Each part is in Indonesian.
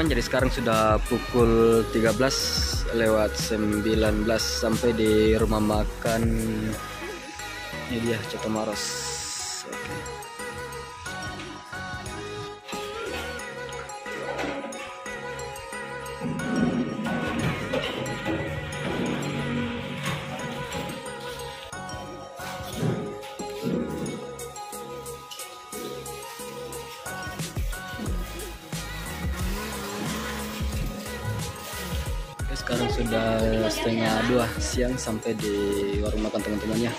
teman-teman, jadi sekarang sudah pukul 13:19 sampai di rumah makan. Ini dia Coto Maros. Oke. Sekarang sudah 1:30 siang sampai di warung makan teman-temannya.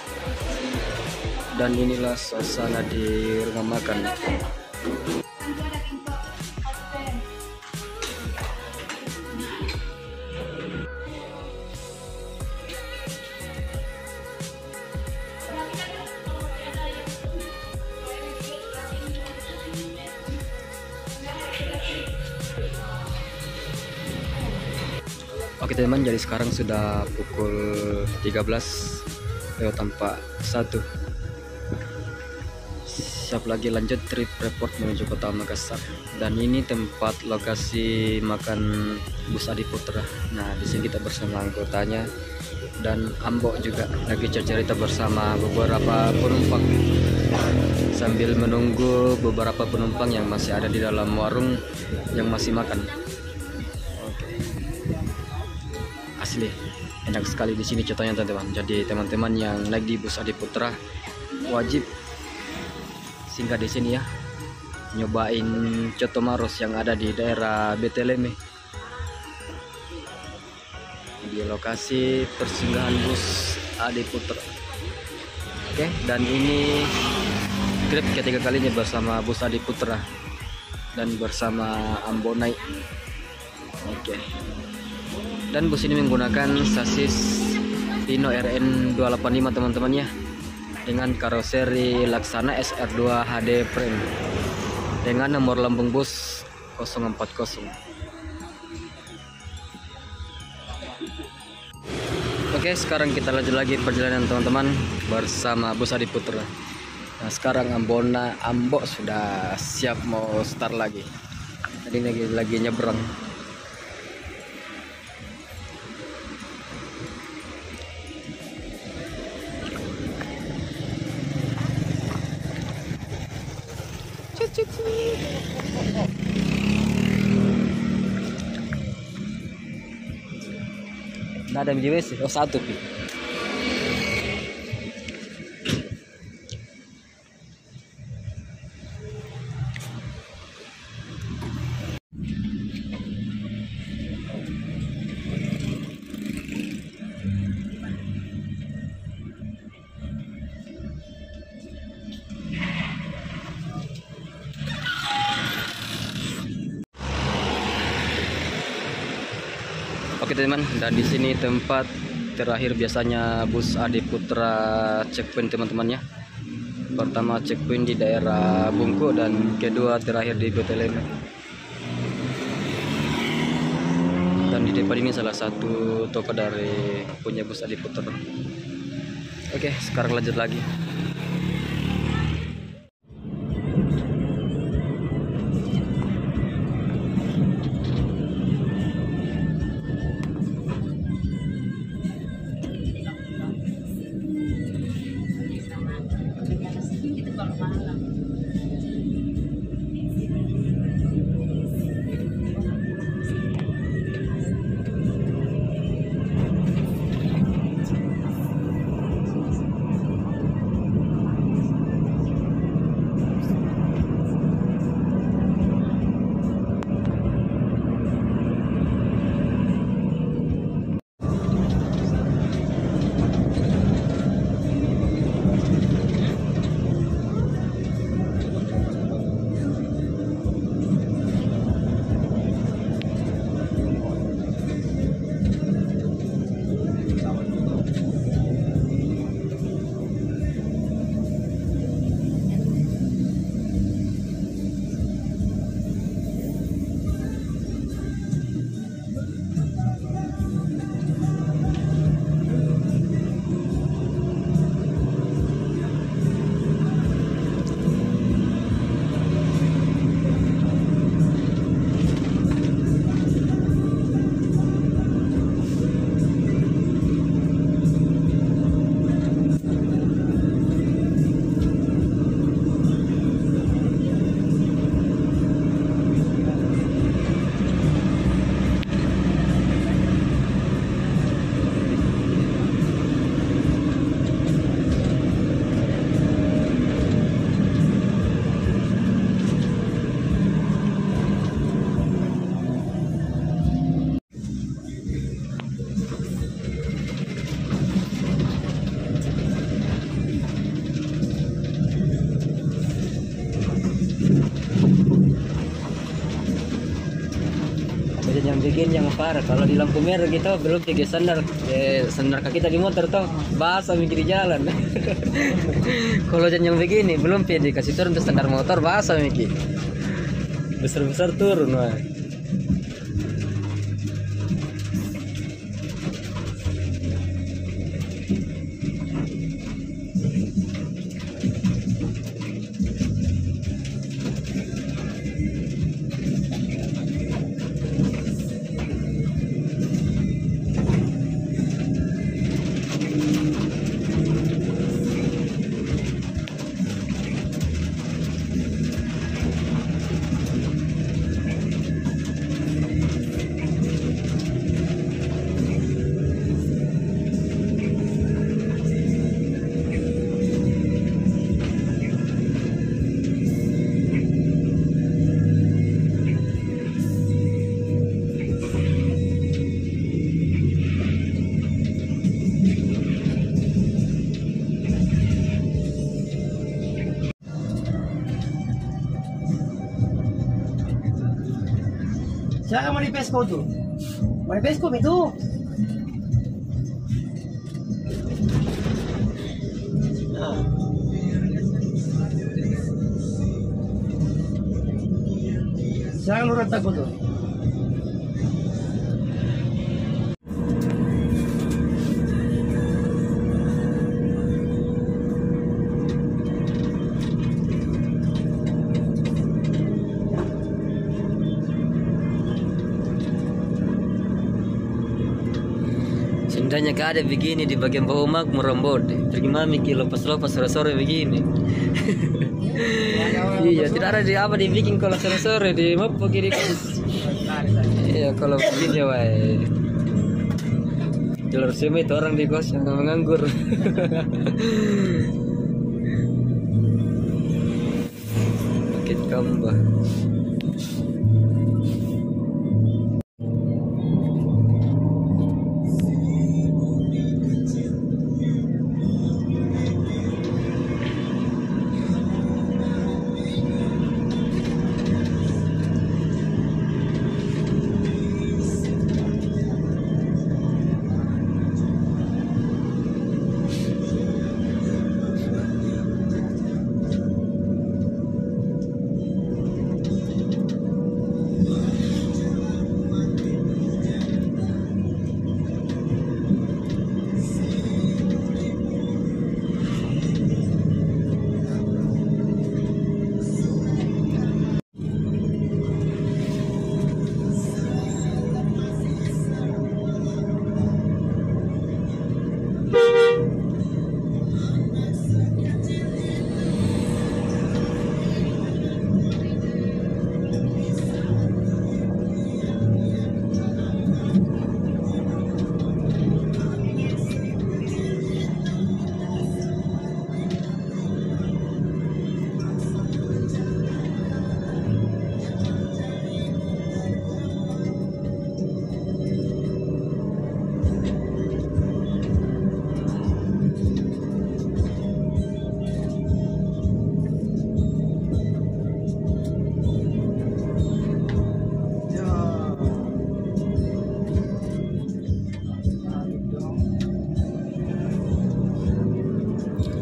Dan inilah suasana di rumah makan. Oke teman, jadi sekarang sudah pukul 13:01. Siap lagi lanjut trip report menuju kota Makassar. Dan ini tempat lokasi makan Bus Adi Putra. Nah, di sini kita bersama anggotanya dan Ambok juga lagi cerita bersama beberapa penumpang sambil menunggu beberapa penumpang yang masih ada di dalam warung yang masih makan. Asli enak sekali di sini contohnya teman-teman. Jadi teman-teman yang naik di Bus Adi Putra wajib singgah di sini ya, nyobain Coto Maros yang ada di daerah Beteleme di lokasi persinggahan Bus Adi Putra. Oke, dan ini trip ketiga kalinya bersama Bus Adi Putra dan bersama Ambonai. Oke. Dan bus ini menggunakan sasis Hino RN285 teman-teman ya, dengan karoseri Laksana SR2 HD Frame dengan nomor lambung bus 040. Oke, sekarang kita lanjut lagi perjalanan teman-teman bersama Bus Adi Putra. Nah, sekarang Ambok sudah siap mau start lagi. Tadi lagi nyebrang. Nggak ada MJWC, oh satu pi. Oke teman, dan di sini tempat terakhir biasanya Bus Adi Putra checkpoint teman-temannya. Pertama checkpoint di daerah Bungku dan kedua terakhir di Beteleme. Dan di depan ini salah satu toko dari punya Bus Adi Putra. Oke, sekarang lanjut lagi. begini yang parah. Kalau di lampu merah gitu belum tiga sandar kaki tadi motor toh basah mikir di jalan. Kalau yang begini belum dikasih turun untuk sandar motor basah mikir. Besar-besar turun wah. Siapa mau di Pesco tuh? Mau di Pesco itu? Nah. Siapa lu retak tuh? Sebenarnya gak ada begini di bagian bawah mak merombot. Pergi mami lepas-lepas sore-sore begini. Iya, tidak ada di apa dibikin kalau sore-sore di map begini. Iya, kalau begini wae. Jalur semi itu orang di kos yang menganggur. Paket kambah.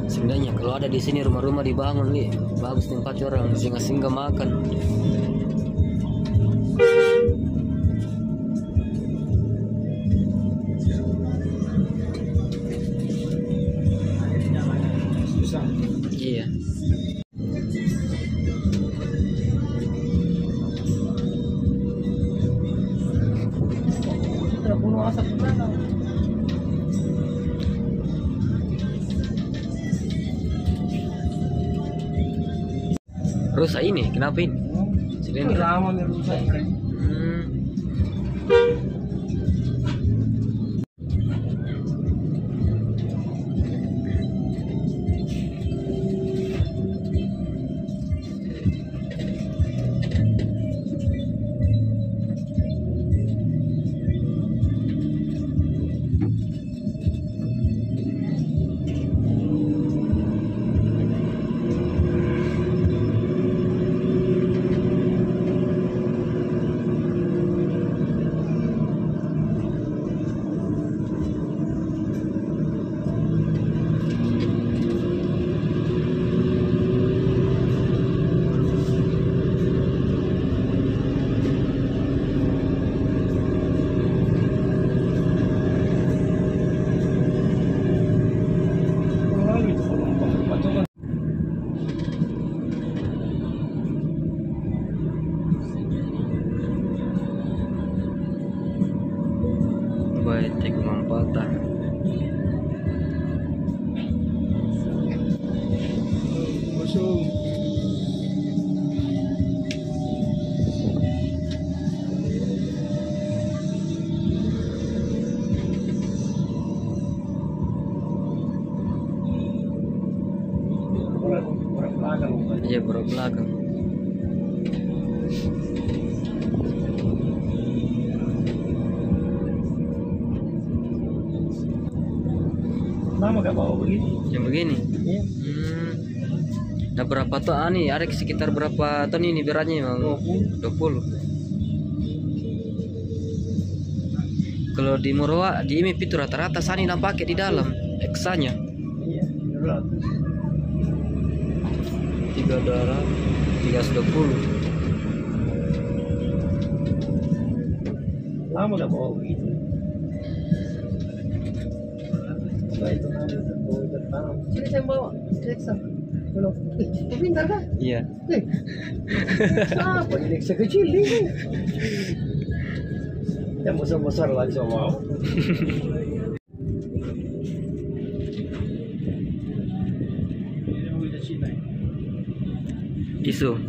Sebenarnya kalau ada di sini rumah-rumah dibangun nih, bagus tempat orang singgah-singgah makan. Susah. Iya. Terbunuh asap gimana? Rusak ini, kenapa ini? Silinder. Lama merusak kan. sampai Teguh Mampata. Kosong. Orang belakang. Iya, baru belakang. Lama gak bawa begini? Yang begini. Iya. Nah, berapa tuh ani? Ada sekitar berapa ton ini beratnya, Bang? 20. Kalau di Moroa, di IMIP itu rata-rata sani pakai di dalam eksanya. Iya, berat. 3 darah 320. Lama gak bawa begitu. Setelah itu nanti bawa tertanam. Sini saya bawa. Reksa. Belum. Pintar kan? Iya. Apa ini reksa kecil ini? Yang besar-besar lagi sama. Isuzu.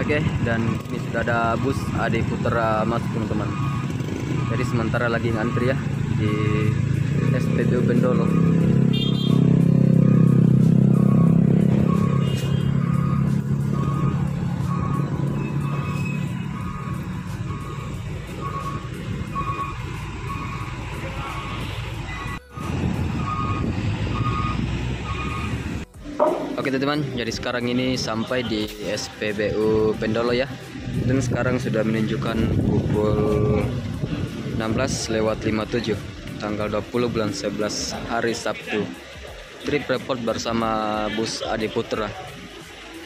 Oke, dan ini sudah ada bus Adi Putra masuk teman-teman. Jadi sementara lagi ngantri ya di SPBU Bendolo. Oke teman-teman, jadi sekarang ini sampai di SPBU Bendolo ya. Dan sekarang sudah menunjukkan pukul 16:57 tanggal 20 bulan 11 hari Sabtu. Trip report bersama bus Adi Putra.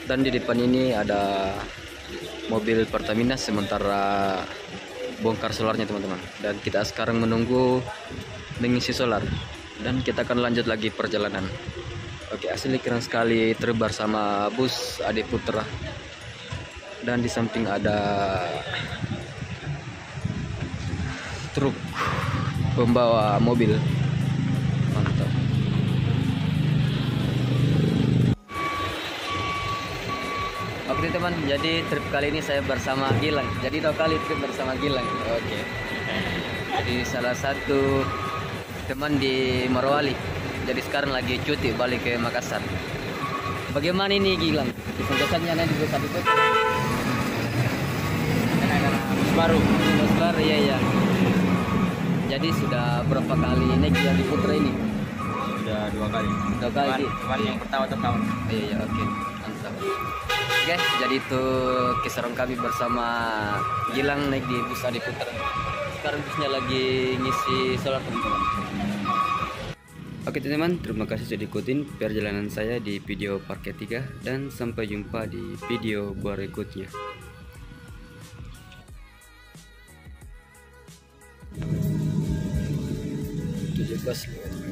Dan di depan ini ada mobil Pertamina sementara bongkar solarnya teman-teman. Dan kita sekarang menunggu mengisi solar. Dan kita akan lanjut lagi perjalanan. Oke, asli keren sekali trip bersama bus Adi Putra. Dan di samping ada truk pembawa mobil. Mantap. Oke teman, jadi trip kali ini saya bersama Gilang. Jadi 2 kali trip bersama Gilang. Oke. Jadi salah satu teman di Morowali. Jadi sekarang lagi cuti balik ke Makassar. Bagaimana ini Gilang? Kesannya nanti bus Adi Putra. Baru. Bus baru ya. Jadi sudah berapa kali naik di Adi Putra ini? Sudah 2 kali. 2 kali. Kemarin yang pertama tahun. Iya, oke. Mantap. Oke, jadi itu kisah kami bersama Gilang naik di bus Adi Putra. Sekarang busnya lagi ngisi solar teman-teman. Oke teman-teman, terima kasih sudah ikutin perjalanan saya di video Parket 3 dan sampai jumpa di video berikutnya. 17